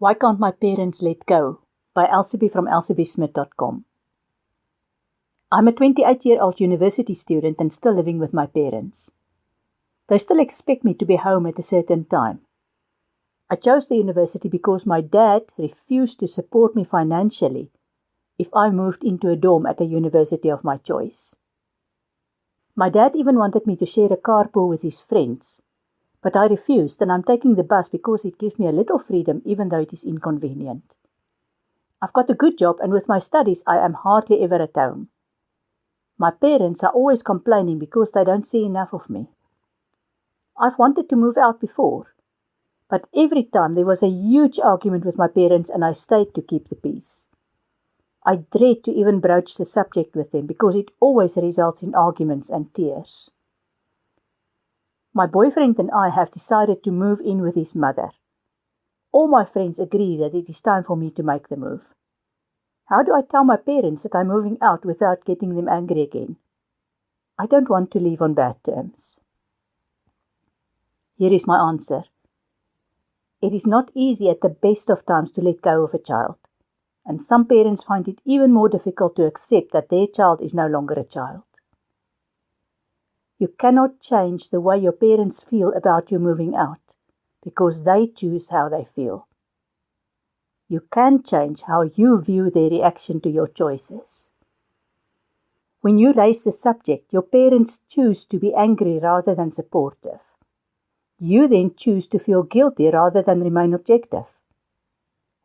Why Can't My Parents Let Go? By Elsabie from elsabiesmith.com. I'm a 28-year-old university student and still living with my parents. They still expect me to be home at a certain time. I chose the university because my dad refused to support me financially if I moved into a dorm at a university of my choice. My dad even wanted me to share a carpool with his friends, but I refused, and I'm taking the bus because it gives me a little freedom even though it is inconvenient. I've got a good job, and with my studies I am hardly ever at home. My parents are always complaining because they don't see enough of me. I've wanted to move out before, but every time there was a huge argument with my parents and I stayed to keep the peace. I dread to even broach the subject with them because it always results in arguments and tears. My boyfriend and I have decided to move in with his mother. All my friends agree that it is time for me to make the move. How do I tell my parents that I'm moving out without getting them angry again? I don't want to leave on bad terms. Here is my answer. It is not easy at the best of times to let go of a child, and some parents find it even more difficult to accept that their child is no longer a child. You cannot change the way your parents feel about you moving out, because they choose how they feel. You can change how you view their reaction to your choices. When you raise the subject, your parents choose to be angry rather than supportive. You then choose to feel guilty rather than remain objective.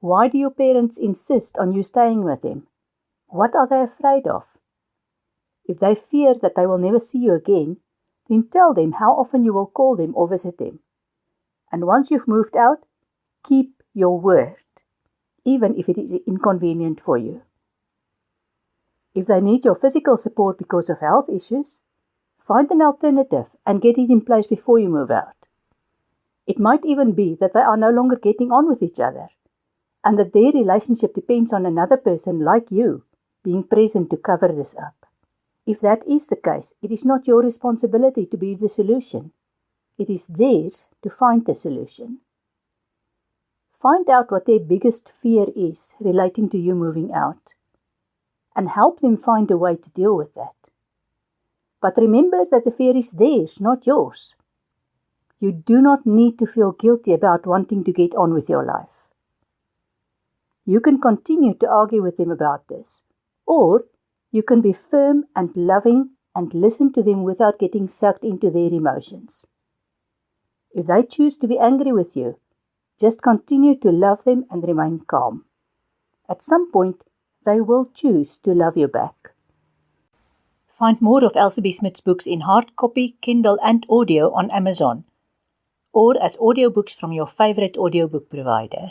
Why do your parents insist on you staying with them? What are they afraid of? If they fear that they will never see you again, then tell them how often you will call them or visit them. And once you've moved out, keep your word, even if it is inconvenient for you. If they need your physical support because of health issues, find an alternative and get it in place before you move out. It might even be that they are no longer getting on with each other, and that their relationship depends on another person like you being present to cover this up. If that is the case, it is not your responsibility to be the solution. It is theirs to find the solution. Find out what their biggest fear is relating to you moving out, and help them find a way to deal with that. But remember that the fear is theirs, not yours. You do not need to feel guilty about wanting to get on with your life. You can continue to argue with them about this, or you can be firm and loving and listen to them without getting sucked into their emotions. If they choose to be angry with you, just continue to love them and remain calm. At some point, they will choose to love you back. Find more of Elsabie Smith's books in hard copy, Kindle and audio on Amazon, or as audiobooks from your favorite audiobook provider.